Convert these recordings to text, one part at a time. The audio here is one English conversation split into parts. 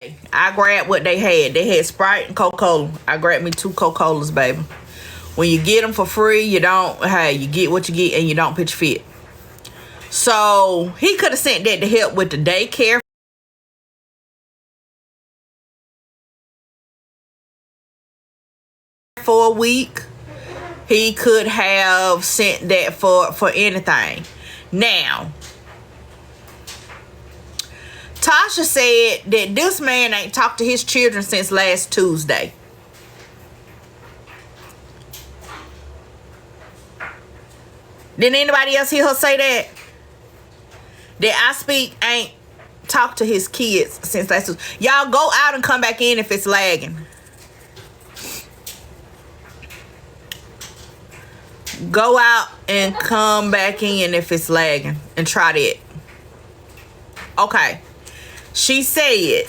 I grabbed what they had. They had Sprite and Coca-Cola. I grabbed me 2 Coca-Colas, baby. When you get them for free, you don't, hey, you get what you get and you don't pitch fit. So he could have sent that to help with the daycare for a week. He could have sent that for anything. Now, Tasha said that this man ain't talked to his children since last Tuesday. Did anybody else hear her say that? That Ispeak ain't talked to his kids since last Tuesday. Y'all go out and come back in if it's lagging. Go out and come back in if it's lagging. And try that. Okay. She said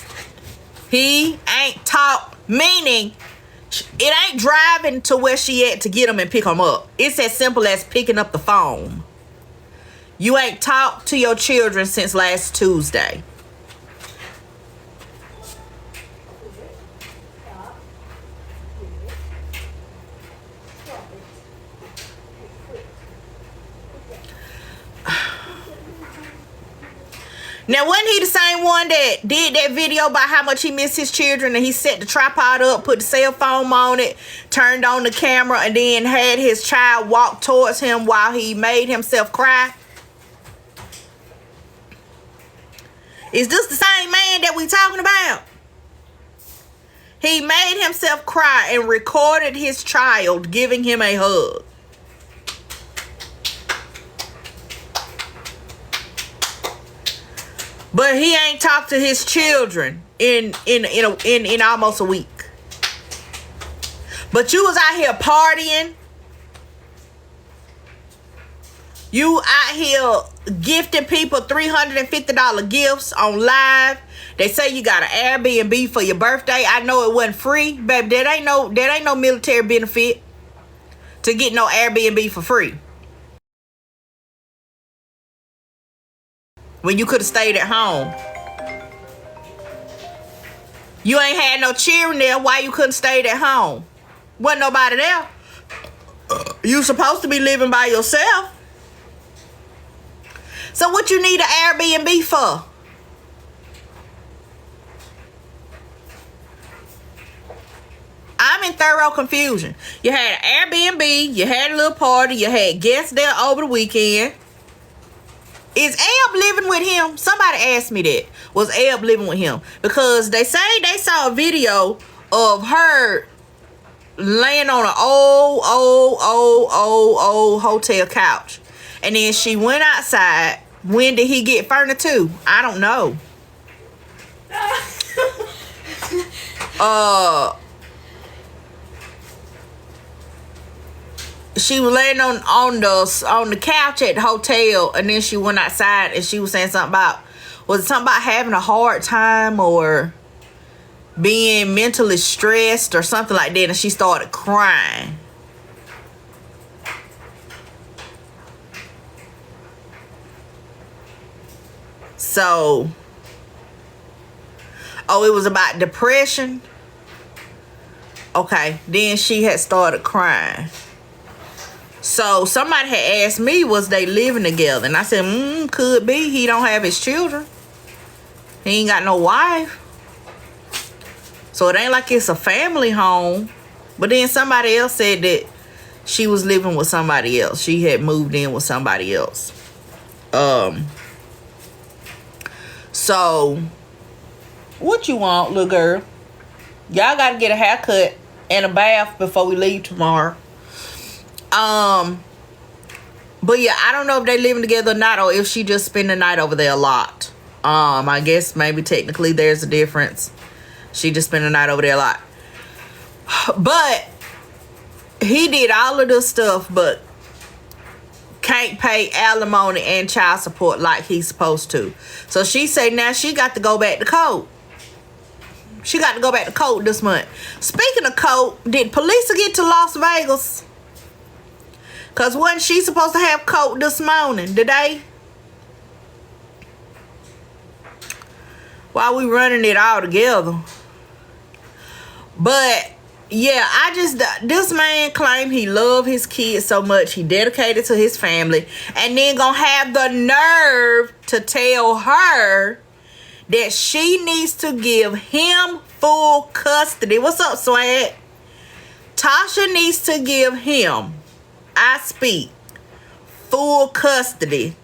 he ain't talked, meaning it ain't driving to where she at to get him and pick him up. It's as simple as picking up the phone. You ain't talked to your children since last Tuesday. Now, wasn't he the same one that did that video about how much he missed his children, and he set the tripod up, put the cell phone on it, turned on the camera, and then had his child walk towards him while he made himself cry? Is this the same man that we talking about? He made himself cry and recorded his child giving him a hug. But he ain't talked to his children in almost a week. But you was out here partying. You out here gifting people $350 gifts on live. They say you got an Airbnb for your birthday. I know it wasn't free, baby. That ain't no military benefit to get no Airbnb for free. When you could have stayed at home. You ain't had no cheering there. Why you couldn't stayed at home? Wasn't nobody there. You supposed to be living by yourself. So what you need an Airbnb for? I'm in thorough confusion. You had an Airbnb. You had a little party. You had guests there over the weekend. Is Eb living with him? Somebody asked me that. Was Eb living with him? Because they say they saw a video of her laying on an old hotel couch. And then she went outside. When did he get furniture too? I don't know. She was laying on the couch at the hotel, and then she went outside and she was saying something about, was it something about having a hard time or being mentally stressed or something like that, and she started crying. So, it was about depression. Okay, then she had started crying. So somebody had asked me, was they living together? And I said, could be. He don't have his children. He ain't got no wife. So it ain't like it's a family home. But then somebody else said that she was living with somebody else. She had moved in with somebody else. So what you want, little girl? Y'all gotta get a haircut and a bath before we leave tomorrow. But yeah, I don't know if they living together or not, or if she just spend the night over there a lot. I guess maybe technically there's a difference. She just spend the night over there a lot. But he did all of this stuff, but can't pay alimony and child support like he's supposed to. So she say now she got to go back to court. She got to go back to court this month. Speaking of court, did police get to Las Vegas? Because wasn't she supposed to have court this morning? Did they? while we running it all together. But yeah, this man claimed he loved his kids so much, he dedicated to his family, and then gonna have the nerve to tell her that she needs to give him full custody. What's up, Swag? Tasha needs to give him, Ispeak, full custody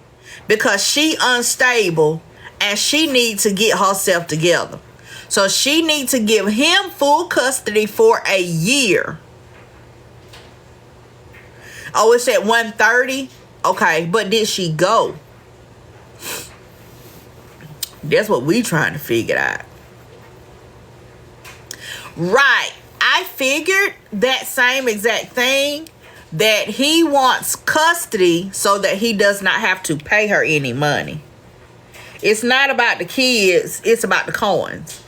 because she unstable and she needs to get herself together. So she needs to give him full custody for a year. Oh, it's at 1:30? Okay, but did she go? That's what we trying to figure out. Right. I figured that same exact thing, that he wants custody so that he does not have to pay her any money. It's not about the kids, it's about the coins.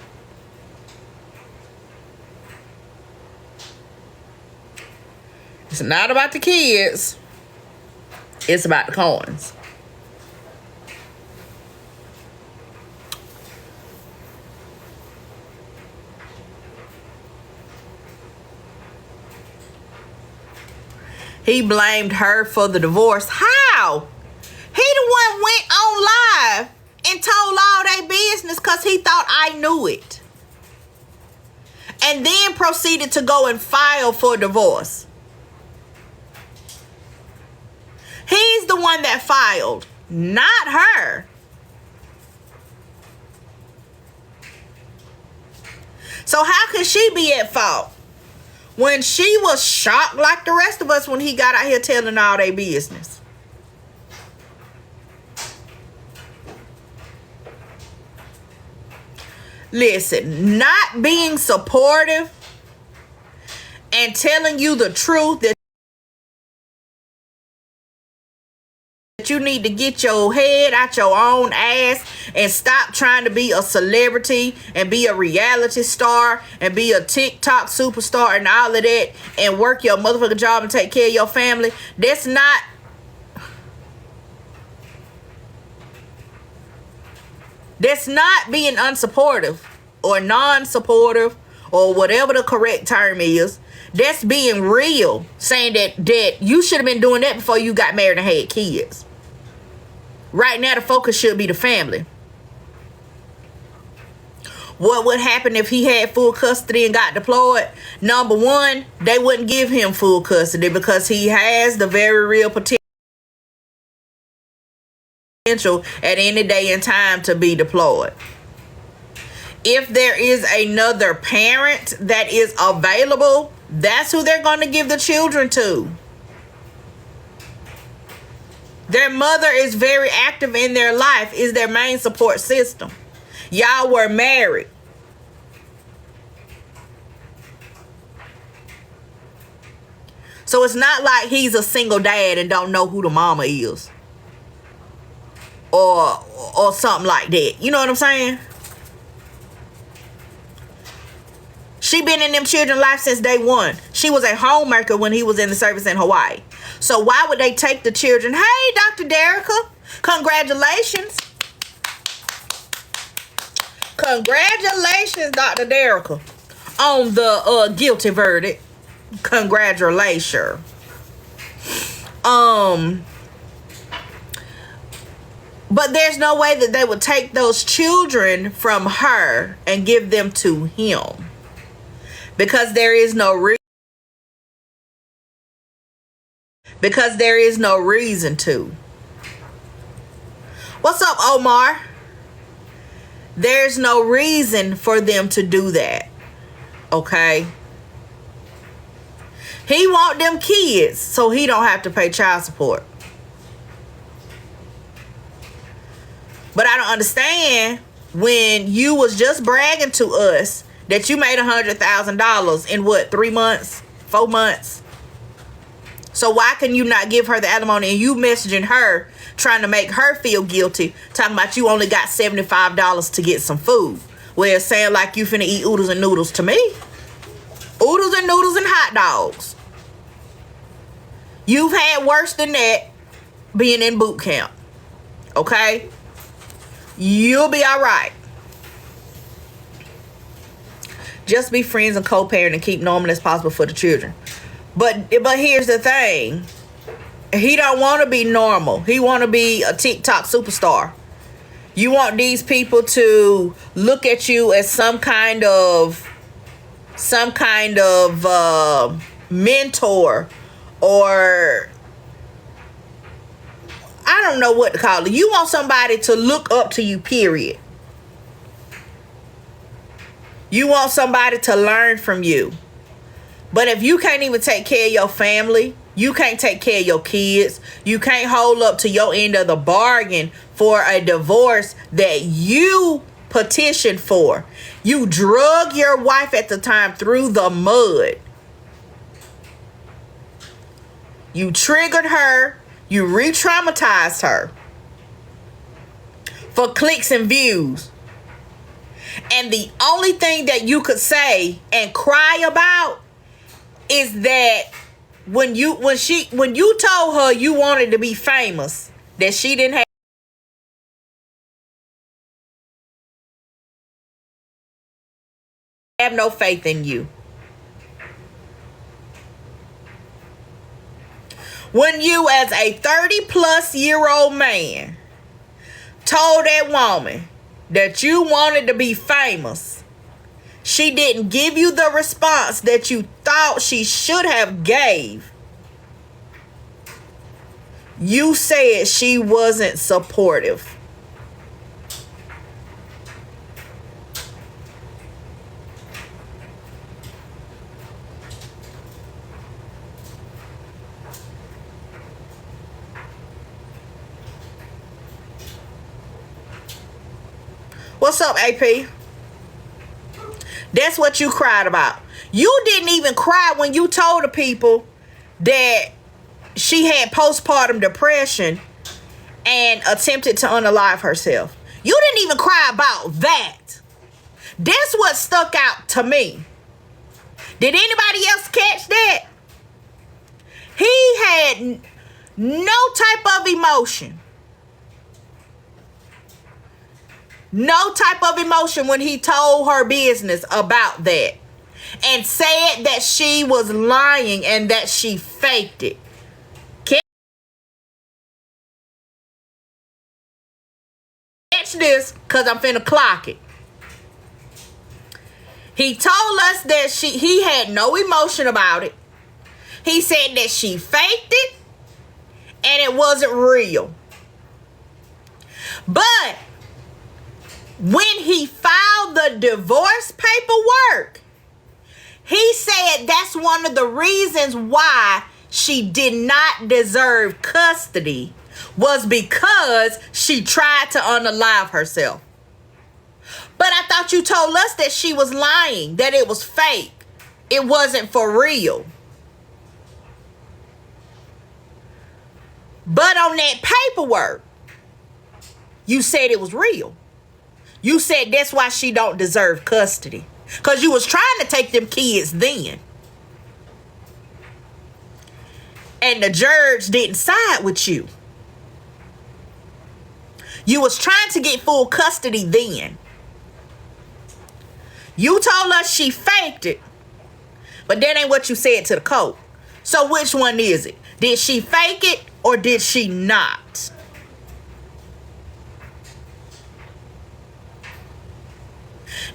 It's not about the kids, it's about the coins. He blamed her for the divorce. How? He the one went on live and told all their business because he thought I knew it. And then proceeded to go and file for divorce. He's the one that filed, not her. So how could she be at fault when she was shocked like the rest of us when he got out here telling all their business? Listen, not being supportive and telling you the truth that you need to get your head out your own ass and stop trying to be a celebrity and be a reality star and be a TikTok superstar and all of that and work your motherfucking job and take care of your family. That's not being unsupportive or non-supportive or whatever the correct term is. That's being real, saying that you should have been doing that before you got married and had kids. Right now, the focus should be the family. What would happen if he had full custody and got deployed? Number one, they wouldn't give him full custody because he has the very real potential at any day and time to be deployed. If there is another parent that is available, that's who they're going to give the children to. Their mother is very active in their life, is their main support system. Y'all were married. So it's not like he's a single dad and don't know who the mama is. Or something like that. You know what I'm saying? She been in them children's life since day one. She was a homemaker when he was in the service in Hawaii. So why would they take the children? Hey, Dr. Derica, congratulations. Congratulations, Dr. Derica, on the guilty verdict. Congratulations. But there's no way that they would take those children from her and give them to him. Because there is no reason to. What's up, Omar? There's no reason for them to do that. Okay? He want them kids so he don't have to pay child support. But I don't understand when you was just bragging to us that you made $100,000 in what, 3 months, 4 months? So why can you not give her the alimony and you messaging her trying to make her feel guilty, talking about you only got $75 to get some food? Well, it sound like you finna eat oodles and noodles to me. Oodles and noodles and hot dogs. You've had worse than that being in boot camp. Okay? You'll be all right. Just be friends and co-parent and keep normal as possible for the children. But here's the thing. He don't want to be normal. He want to be a TikTok superstar. You want these people to look at you as some kind of mentor, or I don't know what to call it. You want somebody to look up to you, period. You want somebody to learn from you. But if you can't even take care of your family, you can't take care of your kids, you can't hold up to your end of the bargain for a divorce that you petitioned for. You drug your wife at the time through the mud. You triggered her. You re-traumatized her for clicks and views. And the only thing that you could say and cry about is that when you told her you wanted to be famous, that she didn't have no faith in you. When you, as a 30-plus-year-old man, told that woman that you wanted to be famous, she didn't give you the response that you thought she should have gave. You said she wasn't supportive. What's up, AP? That's what you cried about. You didn't even cry when you told the people that she had postpartum depression and attempted to unalive herself. You didn't even cry about that. That's what stuck out to me. Did anybody else catch that? He had no type of emotion. No type of emotion when he told her business about that and said that she was lying and that she faked it. Catch this, because I'm finna clock it. He told us that he had no emotion about it. He said that she faked it and it wasn't real. But when he filed the divorce paperwork, he said that's one of the reasons why she did not deserve custody was because she tried to unalive herself. But I thought you told us that she was lying, that it was fake. It wasn't for real. But on that paperwork, you said it was real. You said that's why she don't deserve custody. Because you was trying to take them kids then. And the judge didn't side with you. You was trying to get full custody then. You told us she faked it. But that ain't what you said to the court. So which one is it? Did she fake it or did she not?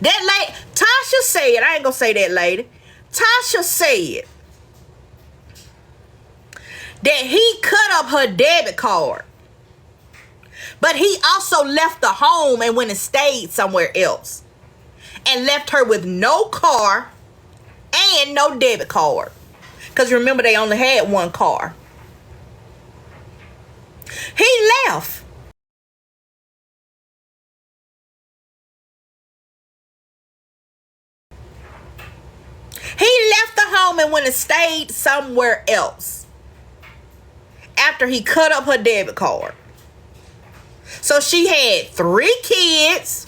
That lady, Tasha said, I ain't gonna say that lady. Tasha said that he cut up her debit card. But he also left the home and went and stayed somewhere else. And left her with no car and no debit card. Because remember, they only had one car. He left. He left the home and went and stayed somewhere else. After he cut up her debit card. So she had 3 kids,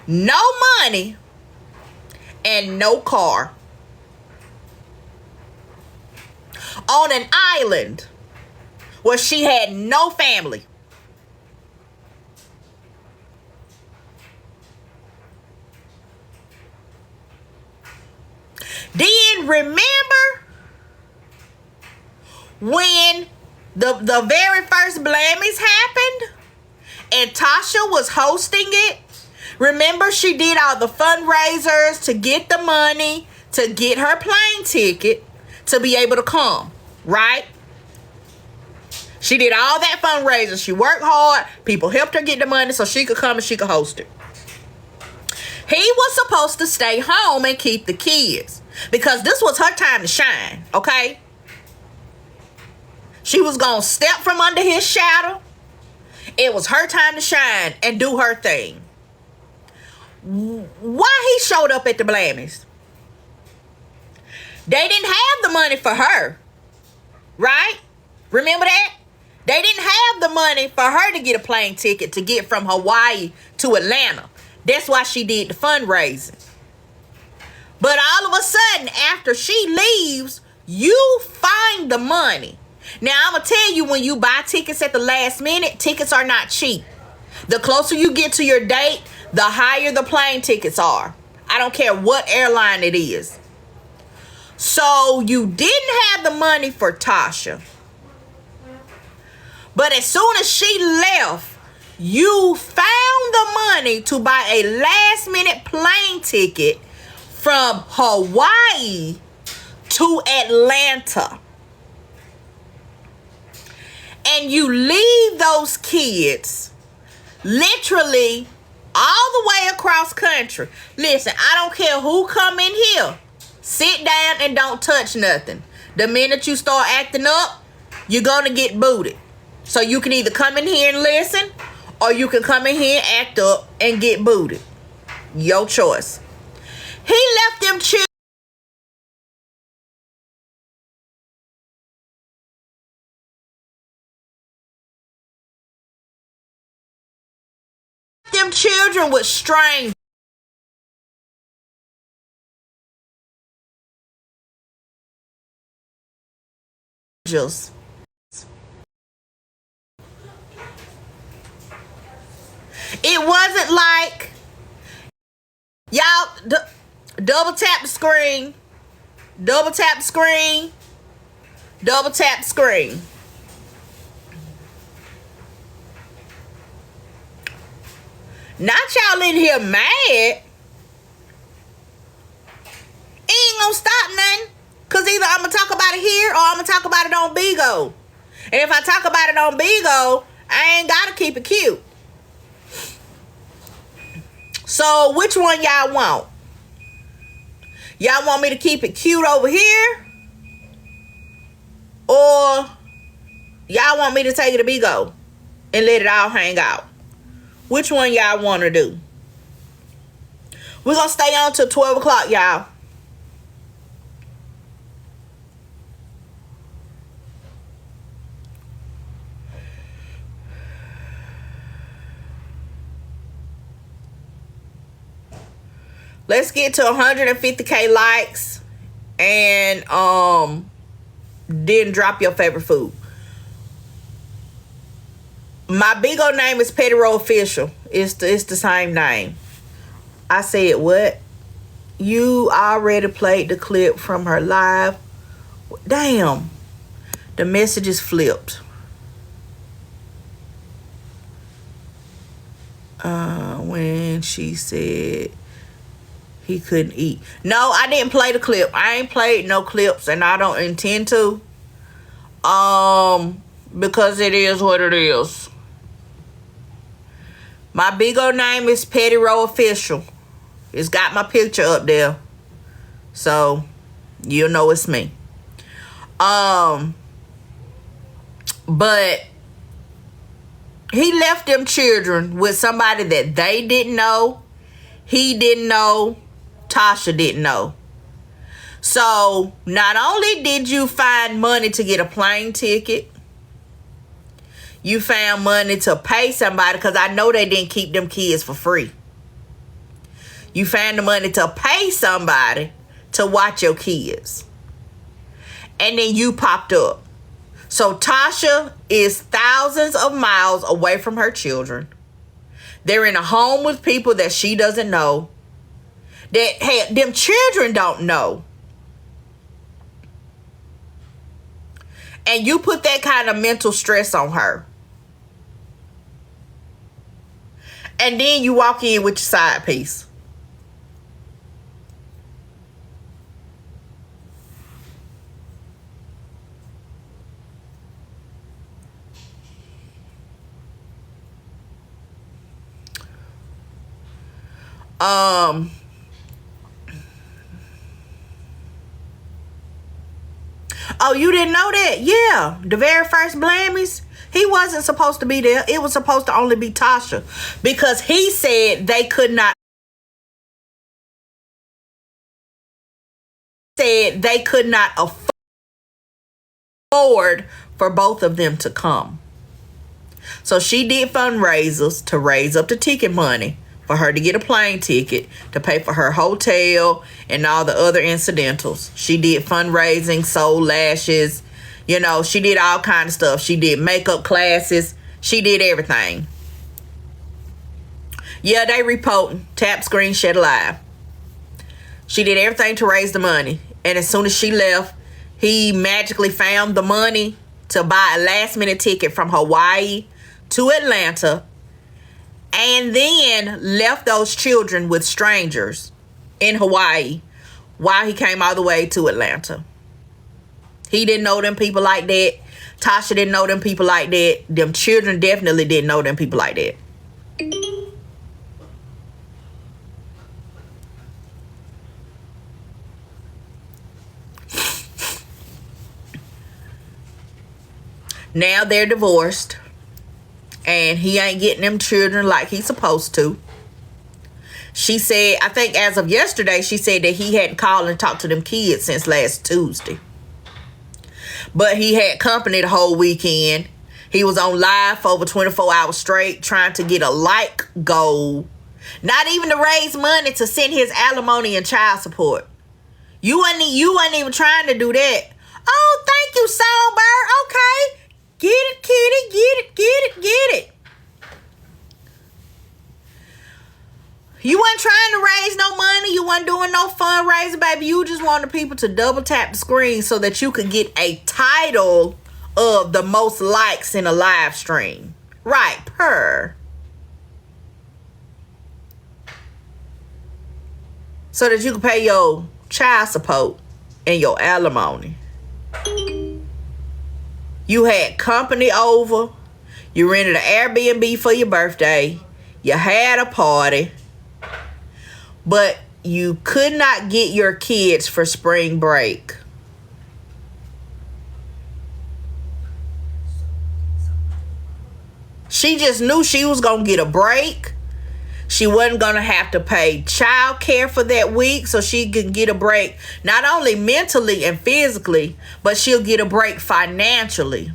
no money, and no car. On an island where she had no family. Then remember when the very first Blammies happened and Tasha was hosting it? Remember, she did all the fundraisers to get the money to get her plane ticket to be able to come, right? She did all that fundraising. She worked hard. People helped her get the money so she could come and she could host it. He was supposed to stay home and keep the kids because this was her time to shine, okay? She was going to step from under his shadow. It was her time to shine and do her thing. Why he showed up at the Blammies? They didn't have the money for her, right? Remember that? They didn't have the money for her to get a plane ticket to get from Hawaii to Atlanta. That's why she did the fundraising. But all of a sudden, after she leaves, you find the money. Now, I'm going to tell you, when you buy tickets at the last minute, tickets are not cheap. The closer you get to your date, the higher the plane tickets are. I don't care what airline it is. So you didn't have the money for Tasha. But as soon as she left, you found the money to buy a last minute plane ticket from Hawaii to Atlanta. And you leave those kids literally all the way across country. Listen, I don't care who come in here. Sit down and don't touch nothing. The minute you start acting up, you're going to get booted. So you can either come in here and listen, or you can come in here and act up and get booted. Your choice. He left them children with strangers. It wasn't like y'all double tap the screen, double tap the screen, double tap the screen. Not y'all in here mad. Ain't gonna stop nothing. Cause either I'm gonna talk about it here or I'm gonna talk about it on Bigo. And if I talk about it on Bigo, I ain't gotta keep it cute. So which one y'all want? Y'all want me to keep it cute over here? Or y'all want me to take it to Bigo and let it all hang out? Which one y'all want to do? We're going to stay on till 12 o'clock, y'all. Let's get to 150K likes and then drop your favorite food. My Bigo name is PettyRo Official. It's the same name. I said what? You already played the clip from her live. Damn. The message is flipped. When she said he couldn't eat. No, I didn't play the clip. I ain't played no clips and I don't intend to. Because it is what it is. My Bigo name is PettyRo Official. It's got my picture up there. So, you'll know it's me. But he left them children with somebody that they didn't know. He didn't know. Tasha didn't know. So, not only did you find money to get a plane ticket, you found money to pay somebody, because I know they didn't keep them kids for free. You found the money to pay somebody to watch your kids. And then you popped up. So Tasha is thousands of miles away from her children. They're in a home with people that she doesn't know. That, hey, them children don't know. And you put that kind of mental stress on her. And then you walk in with your side piece. Oh, you didn't know that? Yeah. The very first Blammies, he wasn't supposed to be there. It was supposed to only be Tasha. Because he said they could not afford for both of them to come. So she did fundraisers to raise up the ticket money for her to get a plane ticket, to pay for her hotel and all the other incidentals. She did fundraising, sold lashes, you know, she did all kind of stuff. She did makeup classes. She did everything. Yeah, they reporting. Tap screen shed live. She did everything to raise the money. And as soon as she left, he magically found the money to buy a last minute ticket from Hawaii to Atlanta, and then left those children with strangers in Hawaii while he came all the way to Atlanta. He didn't know them people like that. Tasha didn't know them people like that. Them children definitely didn't know them people like that. Now they're divorced. And he ain't getting them children like he's supposed to. She said, I think as of yesterday, she said that he hadn't called and talked to them kids since last Tuesday. But he had company the whole weekend. He was on live for over 24 hours straight trying to get a like goal. Not even to raise money to send his alimony and child support. You wasn't even trying to do that. Oh, thank you, Songbird. Okay. Get it, kitty. Get it. You wasn't trying to raise no money. You wasn't doing no fundraising, baby. You just wanted people to double tap the screen so that you could get a title of the most likes in a live stream. Right, per. So that you can pay your child support and your alimony. You had company over. You rented an Airbnb for your birthday. You had a party. But you could not get your kids for spring break. She just knew she was going to get a break. She wasn't going to have to pay child care for that week, so she could get a break, not only mentally and physically, but she'll get a break financially.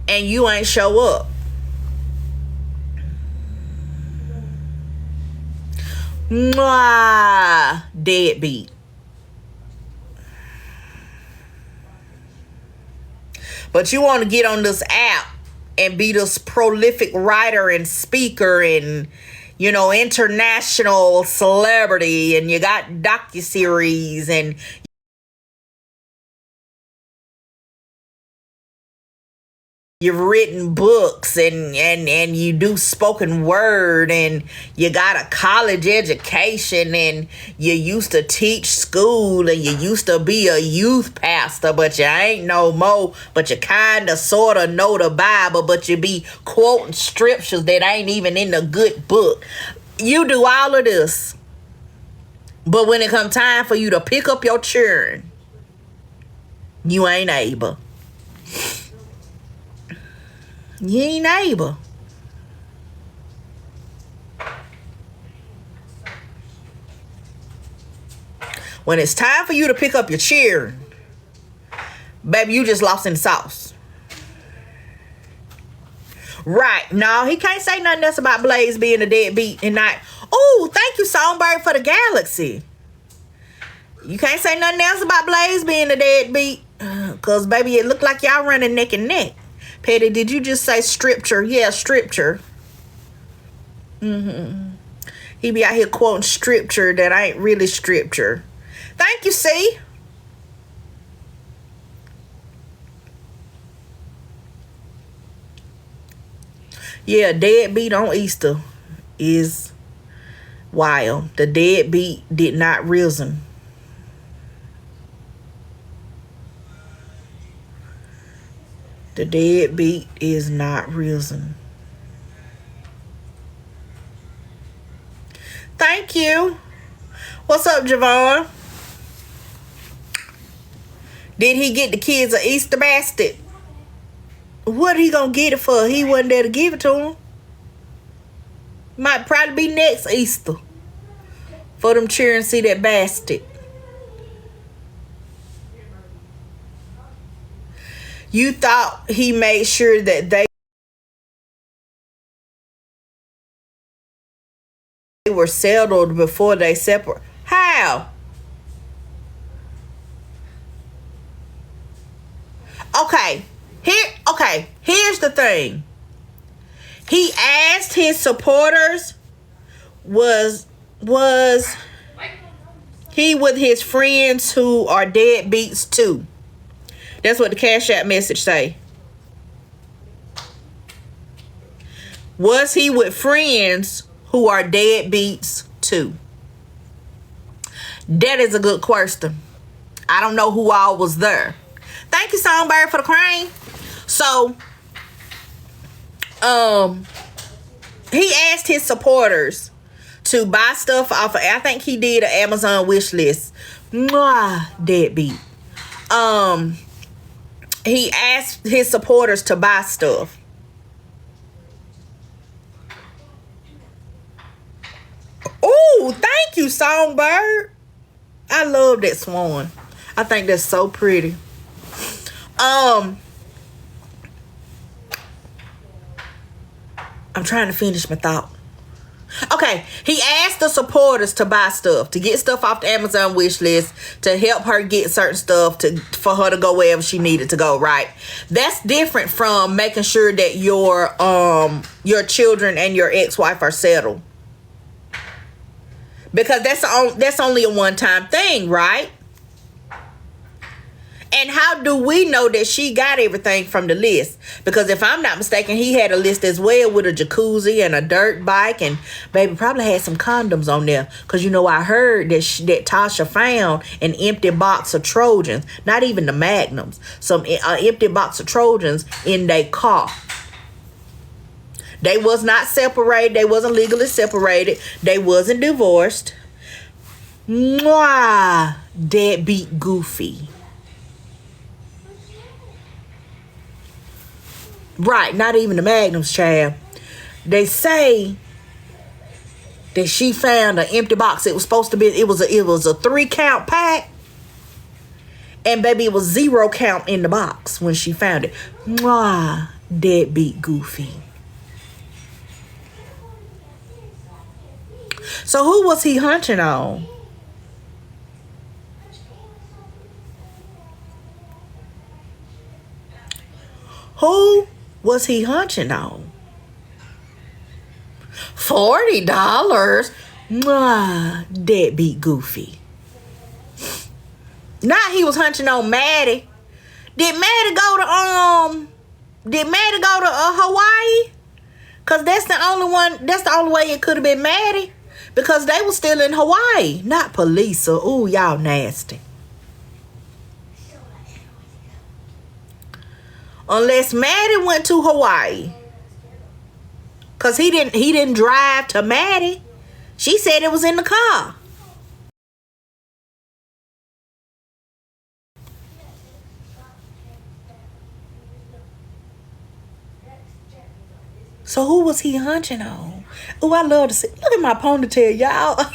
And you ain't show up. Mwah, deadbeat. But you want to get on this app and be this prolific writer and speaker and, you know, international celebrity, and you got docuseries and you've written books and you do spoken word and you got a college education and you used to teach school and you used to be a youth pastor, but you ain't no more, but you kind of sort of know the Bible, but you be quoting scriptures that ain't even in the good book. You do all of this, but when it come time for you to pick up your children, you ain't able. You ain't able. When it's time for you to pick up your children, baby, you just lost in the sauce. Right. No, he can't say nothing else about Blaze being a deadbeat and not, oh, thank you, Songbird, for the galaxy. You can't say nothing else about Blaze being a deadbeat. Because, baby, it looked like y'all running neck and neck. Petty, did you just say scripture? Yeah, scripture. He be out here quoting scripture that ain't really scripture. Thank you, C. Yeah, deadbeat on Easter is wild. The deadbeat did not risen. The deadbeat is not risen. Thank you. What's up, Javon? Did he get the kids an Easter basket? What he gonna get it for? He wasn't there to give it to him. Might probably be next Easter for them cheering see that basket. You thought he made sure that they were settled before they separate? How? Okay. Here's the thing. He asked his supporters, was he with his friends who are deadbeats too? That's what the Cash App message say. Was he with friends who are deadbeats too? That is a good question. I don't know who all was there. Thank you, Songbird, for the crane. So, he asked his supporters to buy stuff off of, I think he did an Amazon wish list. Mwah, deadbeat. He asked his supporters to buy stuff. Oh, thank you, Songbird. I love that swan. I think that's so pretty. I'm trying to finish my thought. Okay, he asked the supporters to buy stuff, to get stuff off the Amazon wish list, to help her get certain stuff, for her to go wherever she needed to go, right? That's different from making sure that your children and your ex-wife are settled. Because that's only a one-time thing, right? And how do we know that she got everything from the list? Because if I'm not mistaken, he had a list as well with a jacuzzi and a dirt bike, and baby probably had some condoms on there. Because I heard that Tasha found an empty box of Trojans, not even the Magnums, some empty box of Trojans in their car. They was not separated. They wasn't legally separated. They wasn't divorced. Mwah! Deadbeat Goofy. Right, not even the Magnums, child. They say that she found an empty box. It was supposed to be, it was a 3-count pack. And baby, it was 0 count in the box when she found it. Mwah, deadbeat Goofy. So who was he hunching on? Who was he hunching on? $40? Mwah, deadbeat Goofy. Now he was hunching on Maddie. Did Maddie go to Hawaii? Cause that's the only way it could have been Maddie. Because they were still in Hawaii, not Polisa. Ooh, y'all nasty. Unless Maddie went to Hawaii. Cause he didn't drive to Maddie. She said it was in the car. So who was he hunching on? Oh, I love to see. Look at my ponytail, y'all. Oh,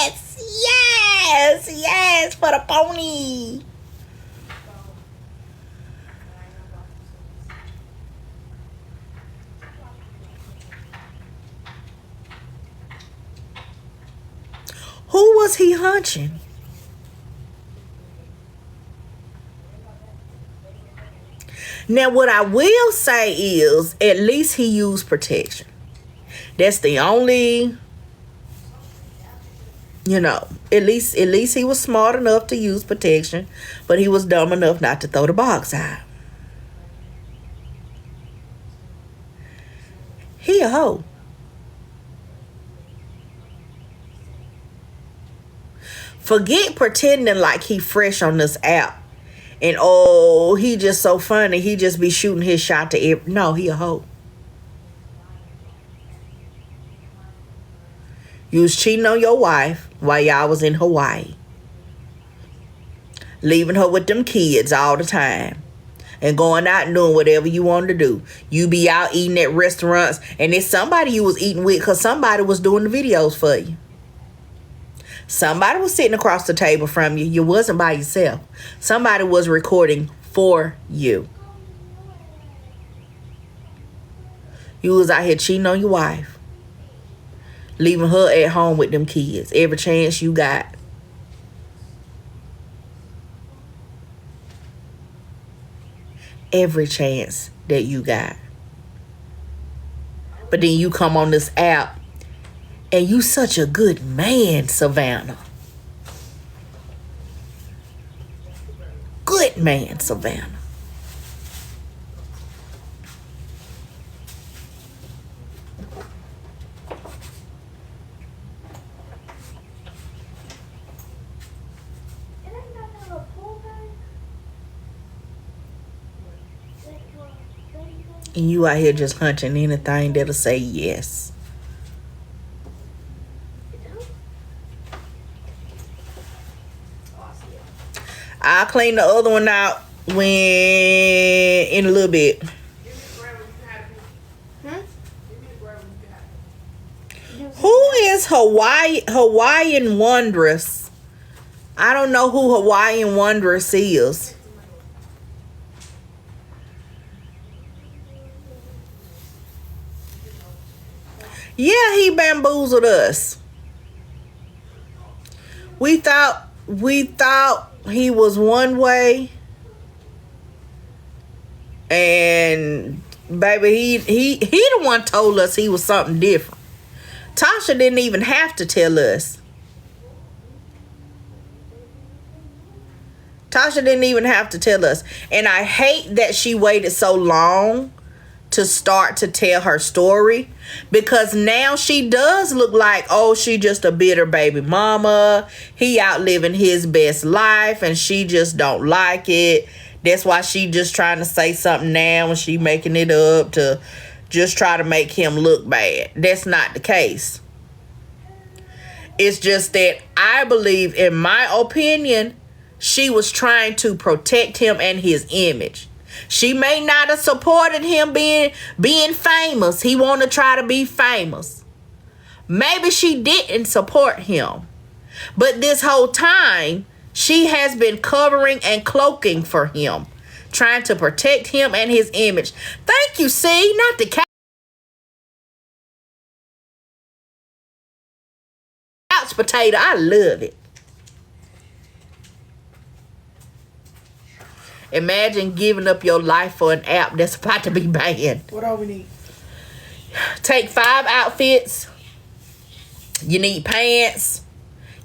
yes, for the pony. Who was he hunching? Now, what I will say is, at least he used protection. That's the only, at least he was smart enough to use protection, but he was dumb enough not to throw the box out. He a hoe. Forget pretending like he fresh on this app. And oh, he just so funny. He just be shooting his shot to every. No, he a hoe. You was cheating on your wife while y'all was in Hawaii. Leaving her with them kids all the time. And going out and doing whatever you wanted to do. You be out eating at restaurants. And it's somebody you was eating with because somebody was doing the videos for you. Somebody was sitting across the table from you. You wasn't by yourself. Somebody was recording for you. You was out here cheating on your wife. Leaving her at home with them kids. Every chance you got. Every chance that you got. But then you come on this app and you such a good man, Savannah. Good man, Savannah. And you out here just hunting anything that'll say yes. I'll clean the other one out in a little bit. Who is Hawaiian Wondrous? I don't know who Hawaiian Wondrous is. Yeah, he bamboozled us. We thought he was one way, and baby, he the one told us he was something different. Tasha didn't even have to tell us. Tasha didn't even have to tell us. And I hate that she waited so long to start to tell her story, because now she does look like, oh, she just a bitter baby mama. He out living his best life and she just don't like it. That's why she just trying to say something now and she making it up to just try to make him look bad. That's not the case. It's just that I believe, in my opinion, she was trying to protect him and his image. She may not have supported him being famous. He want to try to be famous. Maybe she didn't support him. But this whole time, she has been covering and cloaking for him, trying to protect him and his image. Thank you, C, not the couch potato. I love it. Imagine giving up your life for an app that's about to be banned. What all we need? Take 5 outfits. You need pants.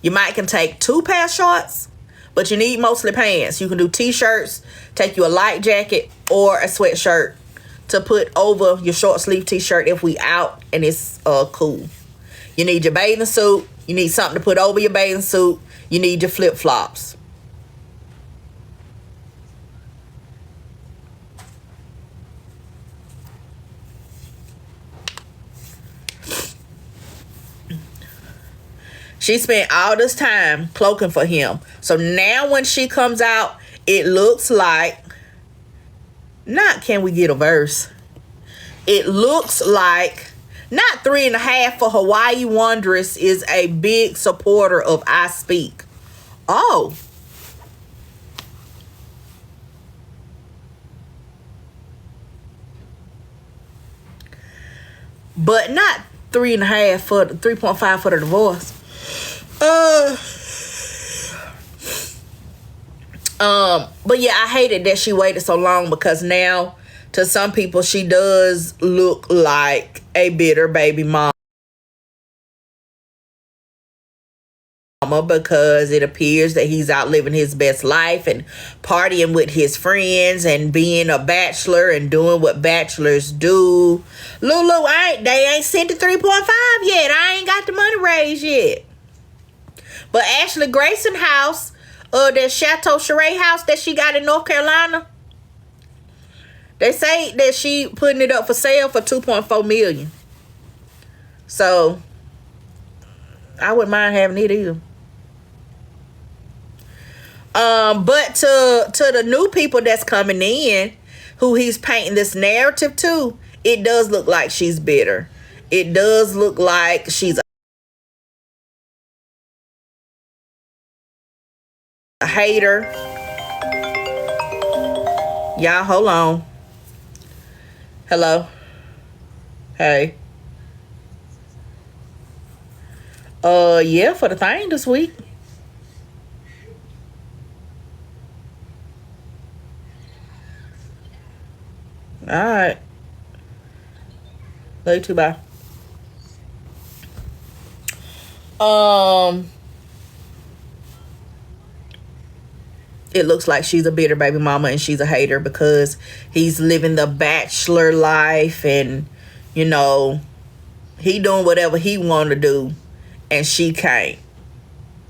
You might can take 2 pair of shorts, but you need mostly pants. You can do t-shirts, take you a light jacket or a sweatshirt to put over your short sleeve t-shirt if we out and it's cool. You need your bathing suit. You need something to put over your bathing suit. You need your flip-flops. She spent all this time cloaking for him. So now when she comes out, it looks like, not can we get a verse? It looks like, not 3.5 for Hawaii Wondrous is a big supporter of Ispeak. Oh. But not 3.5 for 3.5 for the divorce. But yeah, I hated that she waited so long, because now to some people she does look like a bitter baby mama. mama because it appears that he's out living his best life and partying with his friends and being a bachelor and doing what bachelors do. Lulu, they ain't sent the 3.5 yet. I ain't got the money raised yet. But Ashley Grayson house, that Chateau Cheray house that she got in North Carolina, they say that she putting it up for sale for $2.4 million. So I wouldn't mind having it either. But to the new people that's coming in, who he's painting this narrative to, it does look like she's bitter. It does look like she's a hater. Y'all, hold on. Hello. Hey. Yeah, for the thing this week. Alright. Love you too, bye. It looks like she's a bitter baby mama and she's a hater because he's living the bachelor life and, you know, he doing whatever he want to do and she can't.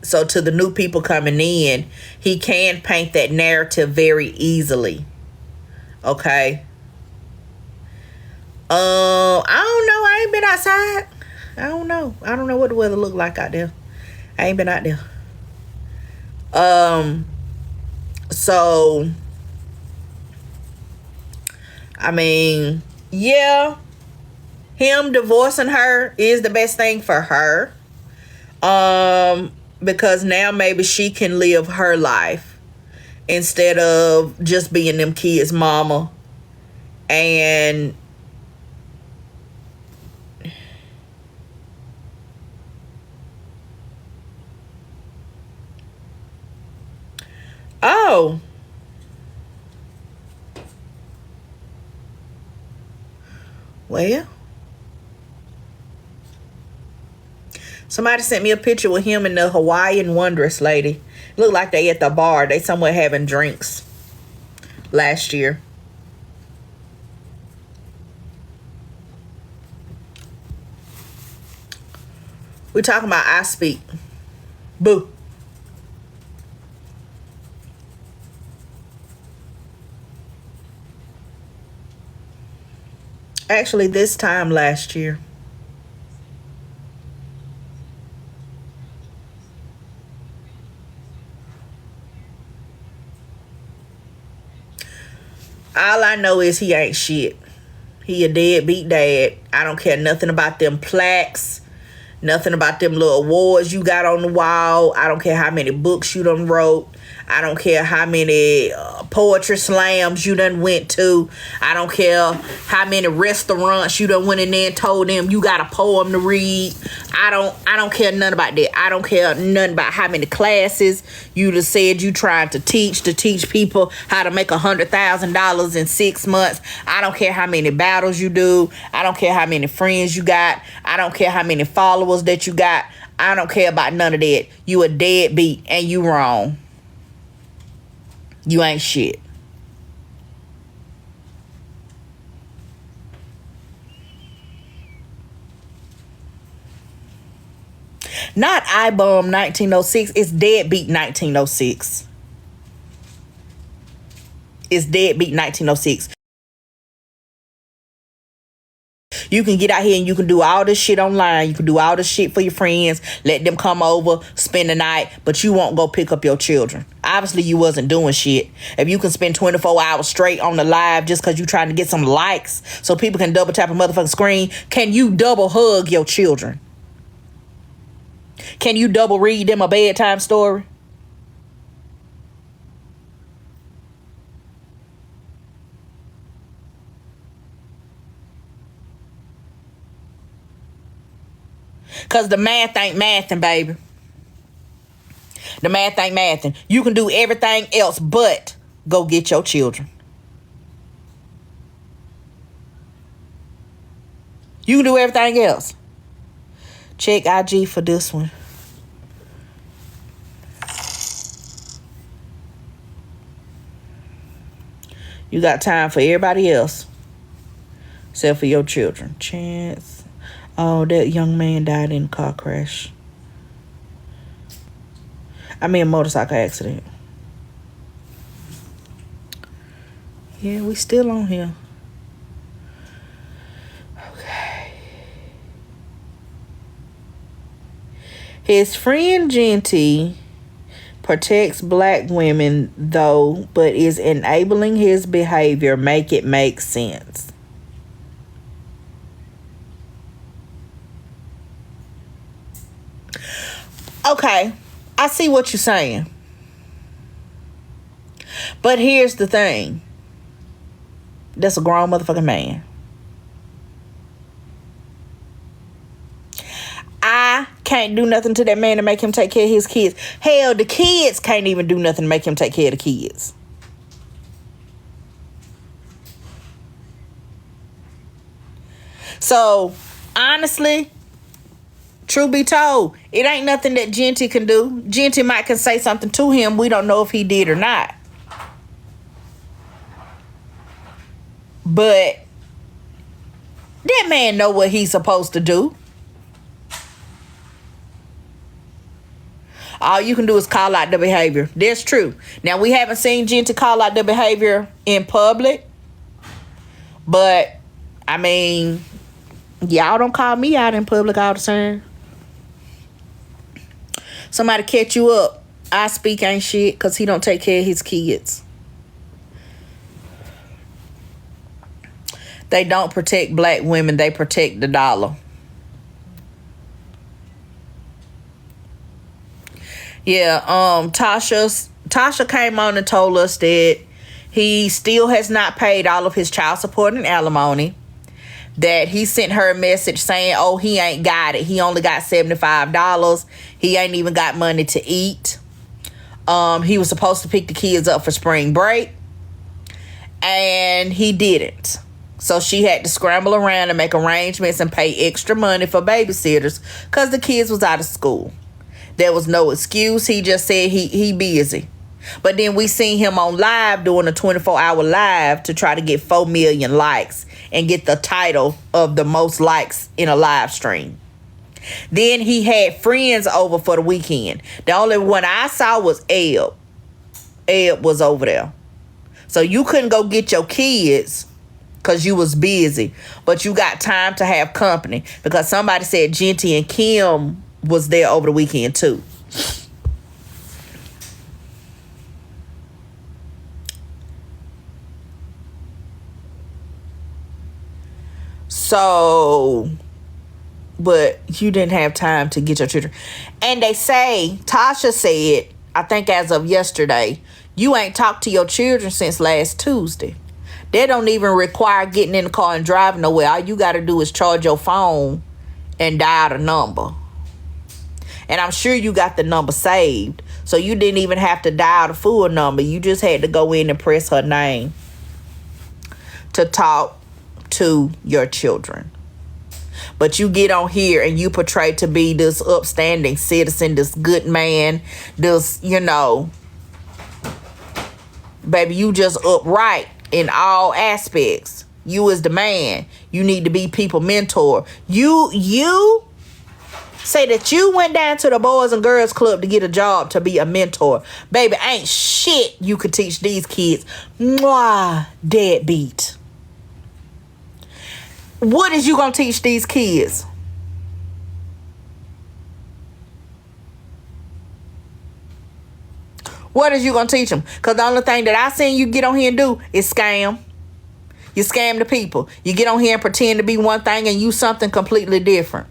So to the new people coming in, he can paint that narrative very easily. Okay. I don't know. I ain't been outside. I don't know. I don't know what the weather look like out there. I ain't been out there. So I mean, yeah, him divorcing her is the best thing for her. Because now maybe she can live her life instead of just being them kids' mama. And oh, well, somebody sent me a picture with him and the Hawaiian Wondrous lady. Look like they at the bar. They somewhere having drinks last year. We talking about Ispeak. Boo. Actually, this time last year. All I know is he ain't shit. He a deadbeat dad. I don't care nothing about them plaques. Nothing about them little awards you got on the wall. I don't care how many books you done wrote. I don't care how many poetry slams you done went to. I don't care how many restaurants you done went in there and told them you got a poem to read. I don't care nothing about that. I don't care nothing about how many classes you done said you trying to teach people how to make $100,000 in 6 months. I don't care how many battles you do. I don't care how many friends you got. I don't care how many followers that you got. I don't care about none of that. You a deadbeat and you wrong. You ain't shit. Not iBum 1906. It's Deadbeat 1906. It's Deadbeat 1906. You can get out here and you can do all this shit online. You can do all this shit for your friends. Let them come over, spend the night, but you won't go pick up your children. Obviously, you wasn't doing shit. If you can spend 24 hours straight on the live just because you trying to get some likes so people can double tap a motherfucking screen, can you double hug your children? Can you double read them a bedtime story? Because the math ain't mathing, baby. The math ain't mathing. You can do everything else but go get your children. You can do everything else. Check IG for this one. You got time for everybody else. Except for your children. Chance. Oh, that young man died in a car crash. I mean, a motorcycle accident. Yeah, we still on here. Okay. His friend Genty protects black women, though, but is enabling his behavior. Make it make sense. Okay, I see what you're saying. But here's the thing. That's a grown motherfucking man. I can't do nothing to that man to make him take care of his kids. Hell, the kids can't even do nothing to make him take care of the kids. So, honestly, truth be told, it ain't nothing that Genty can do. Genty might can say something to him. We don't know if he did or not. But that man know what he's supposed to do. All you can do is call out the behavior. That's true. Now, we haven't seen Genty call out the behavior in public. But, I mean, y'all don't call me out in public all the time. Somebody catch you up. Ispeak ain't shit because he don't take care of his kids. They don't protect black women. They protect the dollar. Yeah, Tasha came on and told us that he still has not paid all of his child support and alimony. That he sent her a message saying, oh, he ain't got it. He only got $75. He ain't even got money to eat. He was supposed to pick the kids up for spring break. And he didn't. So she had to scramble around and make arrangements and pay extra money for babysitters because the kids was out of school. There was no excuse. He just said he busy. But then we seen him on live doing a 24-hour live to try to get 4 million likes and get the title of the most likes in a live stream. Then he had friends over for the weekend. The only one I saw was Eb. Eb was over there. So you couldn't go get your kids because you was busy. But you got time to have company because somebody said Genty and Kim was there over the weekend too. So, but you didn't have time to get your children. And they say, Tasha said, I think as of yesterday, you ain't talked to your children since last Tuesday. They don't even require getting in the car and driving nowhere. All you got to do is charge your phone and dial the number. And I'm sure you got the number saved. So you didn't even have to dial the full number. You just had to go in and press her name to talk to your children. But you get on here and you portray to be this upstanding citizen, this good man, this, you know, baby, you just upright in all aspects. You is the man. You need to be people mentor. You say that you went down to the Boys and Girls Club to get a job to be a mentor. Baby, ain't shit you could teach these kids. Mwah, deadbeat. What is you gonna teach these kids? What is you gonna teach them? Because the only thing that I seen you get on here and do is scam. You scam the people. You get on here and pretend to be one thing and you something completely different.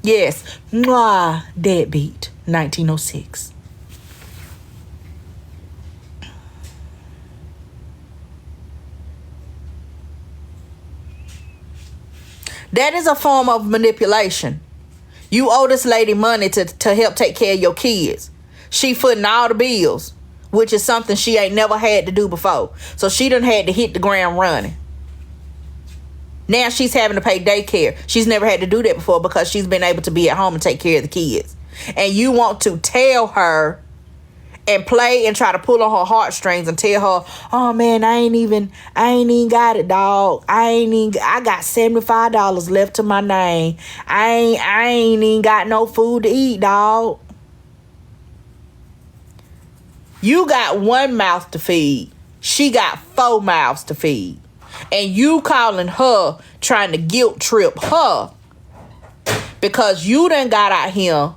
Yes. Mwah, deadbeat. 1906. That is a form of manipulation. You owe this lady money to help take care of your kids. She footing all the bills, which is something she ain't never had to do before. So she done had to hit the ground running. Now she's having to pay daycare. She's never had to do that before because she's been able to be at home and take care of the kids. And you want to tell her and play and try to pull on her heartstrings and tell her, oh man, I ain't even got it, dog. I got $75 left to my name. I ain't even got no food to eat, dog. You got one mouth to feed. She got 4 mouths to feed. And you calling her, trying to guilt trip her because you done got out here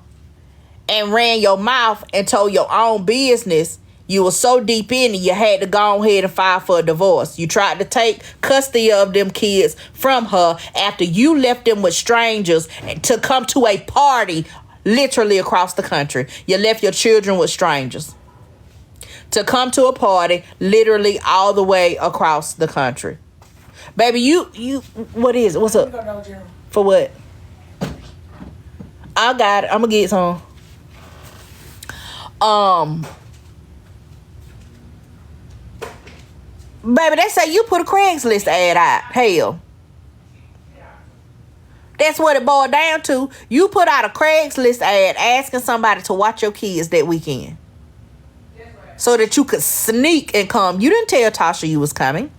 and ran your mouth and told your own business. You were so deep in it, you had to go ahead and file for a divorce. You tried to take custody of them kids from her after you left them with strangers to come to a party literally across the country. You left your children with strangers to come to a party literally all the way across the country. Baby, you what is it? What's up? For what? I got it. I'm gonna get some. Baby, they say you put a Craigslist ad out. Hell. That's what it boiled down to. You put out a Craigslist ad asking somebody to watch your kids that weekend. So that you could sneak and come. You didn't tell Tasha you was coming.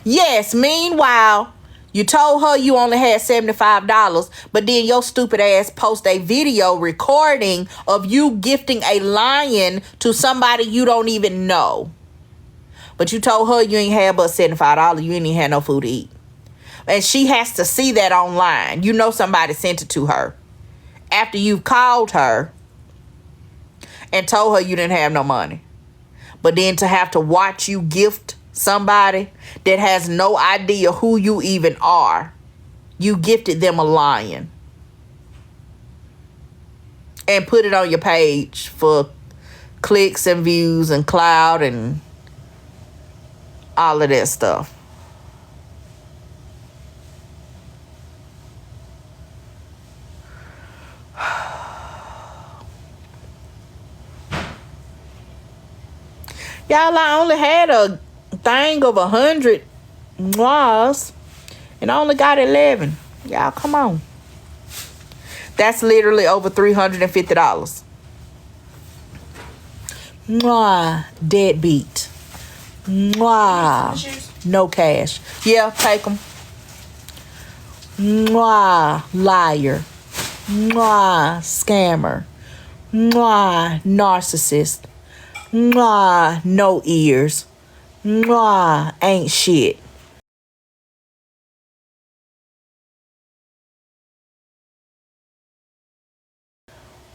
Yes, meanwhile, you told her you only had $75, but then your stupid ass post a video recording of you gifting a lion to somebody you don't even know. But you told her you ain't had but $75. You ain't even had no food to eat. And she has to see that online. You know somebody sent it to her. After you've called her and told her you didn't have no money. But then to have to watch you gift somebody that has no idea who you even are. You gifted them a lion. And put it on your page for clicks and views and clout and all of that stuff. Y'all, I only had a thing of 100 was and I only got 11. Y'all, come on. That's literally over $350. Mwah, deadbeat. Mwah, no cash. Yeah, take them. Mwah, liar. Mwah, scammer. Mwah, narcissist. Mwah, no ears. Mwah, ain't shit.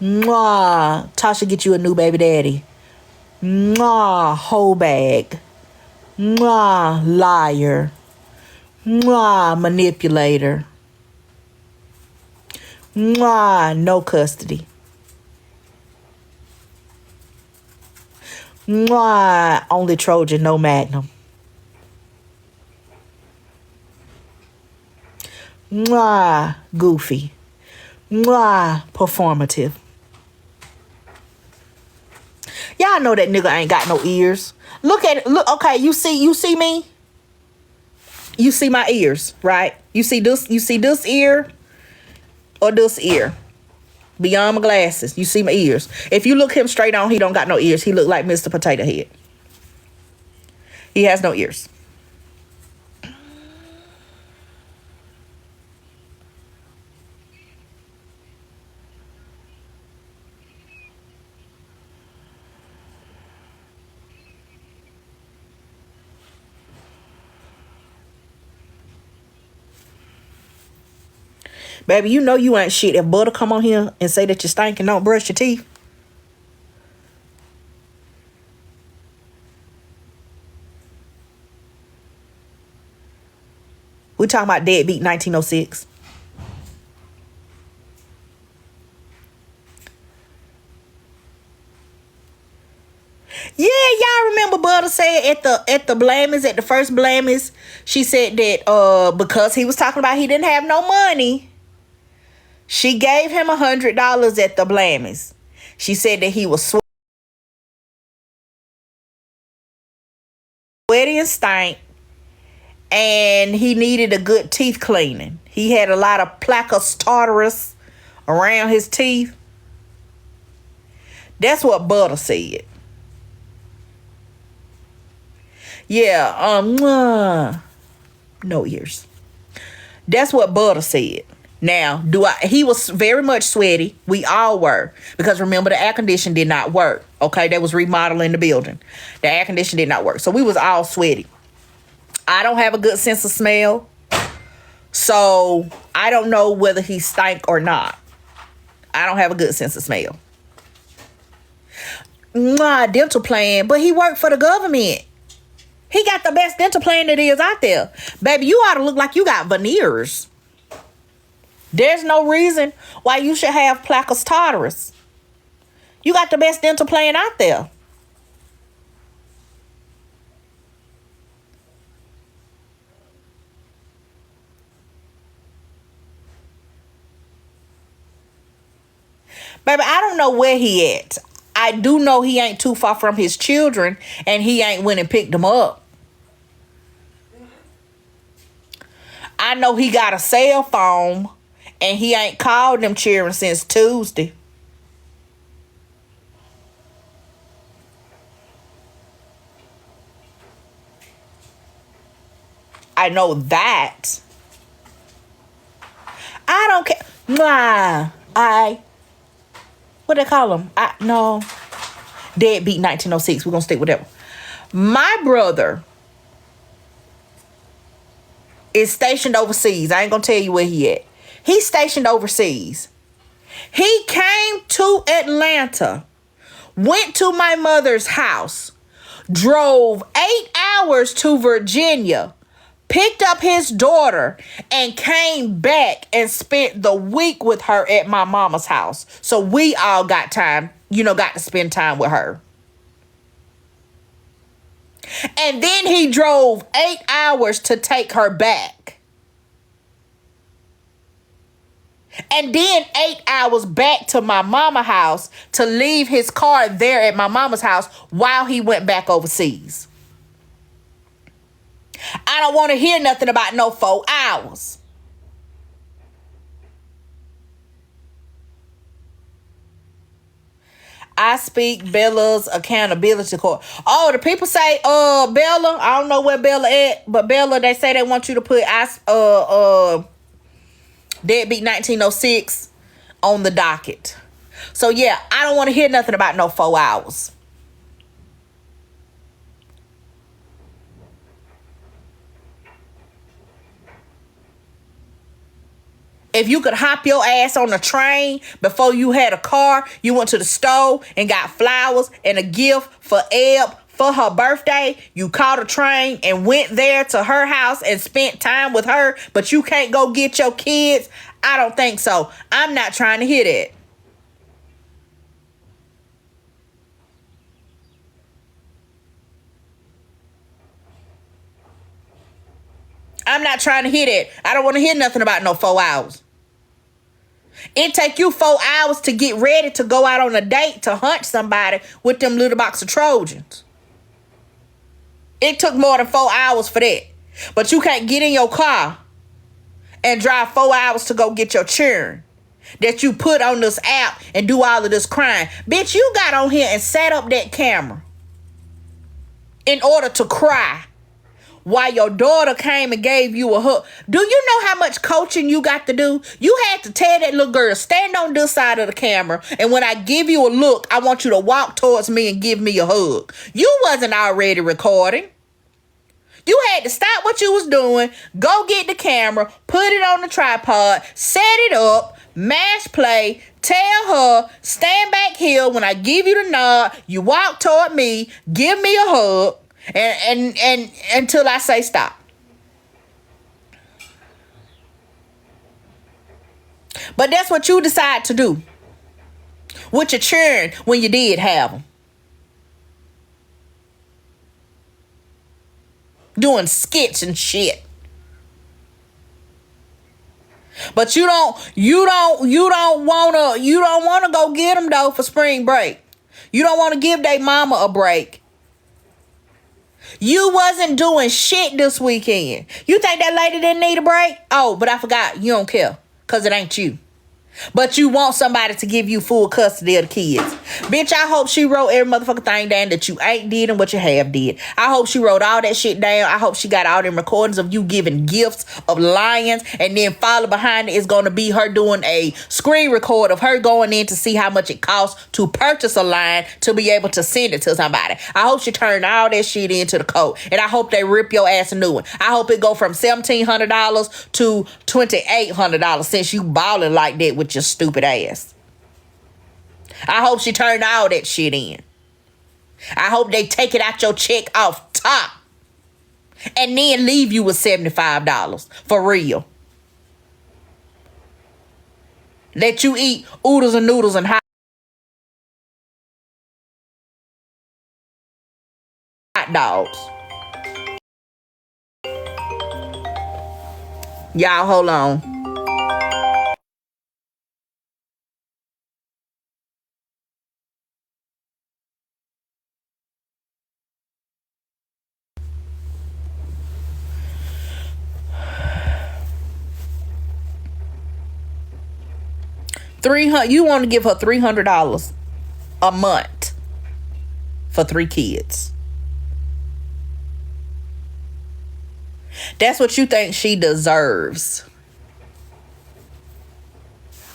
Mwah, Tasha get you a new baby daddy. Mwah, whole bag. Mwah, liar. Mwah, manipulator. Mwah, no custody. Mwah, only Trojan, no Magnum. Mwah, goofy. Mwah, performative. Y'all know that nigga ain't got no ears. Look at it. Look, okay, you see me? You see my ears, right? You see this ear or this ear? Beyond my glasses, you see my ears. If you look him straight on, he don't got no ears. He look like Mr. Potato Head. He has no ears. Baby, you know you ain't shit if Butter come on here and say that you stink and don't brush your teeth. We talking about deadbeat 1906. Yeah, y'all remember Butter said at the Blammies, at the first Blammies, she said that because he was talking about he didn't have no money, she gave him $100 at the Blammies. She said that he was sweaty and stank, and he needed a good teeth cleaning. He had a lot of placa tartarus around his teeth. That's what Butter said. Yeah, no ears. That's what Butter said. Now, he was very much sweaty. We all were. Because remember, the air condition did not work. Okay, they was remodeling the building. The air condition did not work. So we was all sweaty. I don't have a good sense of smell. So I don't know whether he stank or not. I don't have a good sense of smell. Dental plan, but he worked for the government. He got the best dental plan that is out there. Baby, you ought to look like you got veneers. There's no reason why you should have placus tartarus. You got the best dental plan out there. Baby, I don't know where he at. I do know he ain't too far from his children, and he ain't went and picked them up. I know he got a cell phone, and he ain't called them children since Tuesday. I know that. I don't care. What they call him? No. Deadbeat 1906. We're going to stick with that one. My brother is stationed overseas. I ain't going to tell you where he at. He's stationed overseas. He came to Atlanta, went to my mother's house, drove 8 hours to Virginia, picked up his daughter, and came back and spent the week with her at my mama's house. So we all got to spend time with her. And then he drove 8 hours to take her back. And then 8 hours back to my mama's house to leave his car there at my mama's house while he went back overseas. I don't want to hear nothing about no 4 hours. Ispeak Bella's accountability court. Oh, the people say, Bella, I don't know where Bella at, but Bella, they say they want you to put Deadbeat 1906 on the docket. So yeah, I don't want to hear nothing about no 4 hours. If you could hop your ass on a train before you had a car, you went to the store and got flowers and a gift for Eb for her birthday, you caught a train and went there to her house and spent time with her, but you can't go get your kids, I don't think so. I'm not trying to hear that. I'm not trying to hear that. I don't want to hear nothing about no 4 hours. It take you 4 hours to get ready to go out on a date to hunt somebody with them little box of Trojans. It took more than 4 hours for that. But you can't get in your car and drive 4 hours to go get your children that you put on this app and do all of this crime. Bitch, you got on here and set up that camera in order to cry while your daughter came and gave you a hug. Do you know how much coaching you got to do? You had to tell that little girl, stand on this side of the camera, and when I give you a look, I want you to walk towards me and give me a hug. You wasn't already recording. You had to stop what you was doing, go get the camera, put it on the tripod, set it up, mash play, tell her, stand back here. When I give you the nod, you walk toward me, give me a hug, and until I say stop. But that's what you decide to do with your children when you did have them. Doing skits and shit. But you don't wanna go get them though for spring break. You don't want to give their mama a break. You wasn't doing shit this weekend. You think that lady didn't need a break? Oh, but I forgot. You don't care. Because it ain't you. But you want somebody to give you full custody of the kids. Bitch, I hope she wrote every motherfucking thing down that you ain't did and what you have did. I hope she wrote all that shit down. I hope she got all them recordings of you giving gifts of lions, and then follow behind it is going to be her doing a screen record of her going in to see how much it costs to purchase a lion to be able to send it to somebody. I hope she turned all that shit into the coat, and I hope they rip your ass a new one. I hope it go from $1,700 to $2,800 since you balling like that with your stupid ass. I hope she turned all that shit in. I hope they take it out your check off top and then leave you with $75 for real. Let you eat oodles and noodles and hot dogs. Y'all, hold on. You want to give her $300 a month for 3 kids. That's what you think she deserves.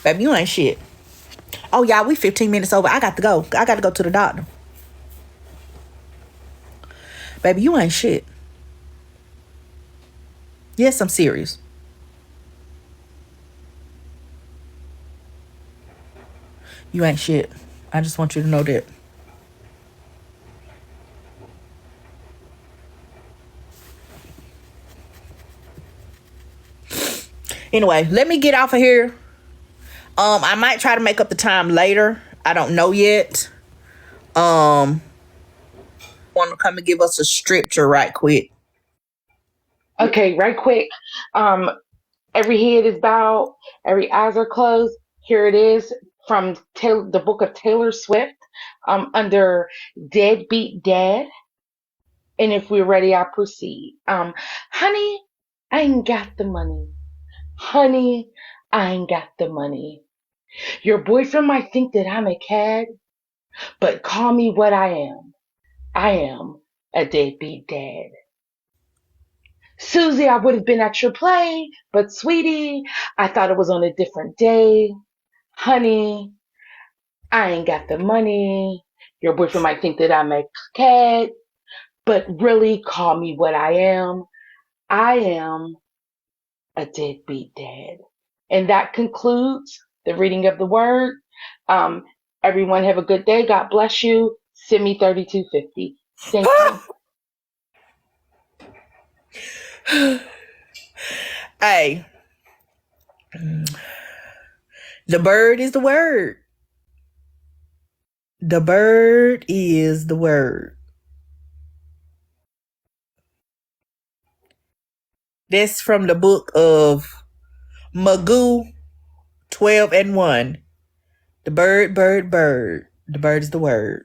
Baby, you ain't shit. Oh, y'all, we 15 minutes over. I got to go. I got to go to the doctor. Baby, you ain't shit. Yes, I'm serious. You ain't shit. I just want you to know that. Anyway, let me get off of here. I might try to make up the time later. I don't know yet. Want to come and give us a scripture right quick. Okay, right quick. Every head is bowed, every eyes are closed. Here it is from the book of Taylor Swift, under Deadbeat Dad. And if we're ready, I'll proceed. Honey, I ain't got the money. Honey, I ain't got the money. Your boyfriend might think that I'm a cad, but call me what I am. I am a deadbeat dad. Susie, I would have been at your play, but sweetie, I thought it was on a different day. Honey, I ain't got the money. Your boyfriend might think that I'm a cat, but really call me what I am. I am a deadbeat dad. And that concludes the reading of the word. Everyone have a good day. God bless you. Send me 3250. Thank you. Hey, the bird is the word. The bird is the word. That's from the book of Magoo 12:1. The bird, bird, bird. The bird is the word.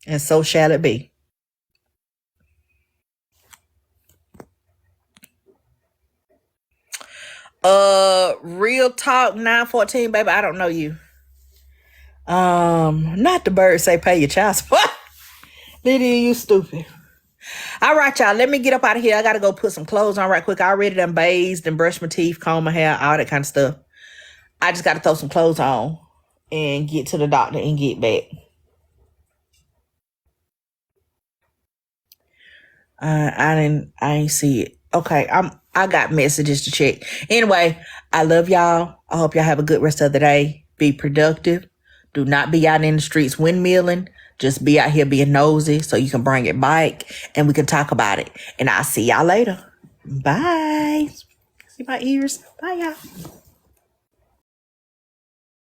And so shall it be. Real talk 914, baby. I don't know you. Not the bird say pay your child support. Lydia, you stupid. All right, y'all. Let me get up out of here. I gotta go put some clothes on right quick. I already done bathed and brushed my teeth, comb my hair, all that kind of stuff. I just gotta throw some clothes on and get to the doctor and get back. I ain't see it. Okay, I got messages to check. Anyway, I love y'all. I hope y'all have a good rest of the day. Be productive. Do not be out in the streets windmilling. Just be out here being nosy so you can bring it back and we can talk about it. And I'll see y'all later. Bye. See my ears? Bye, y'all.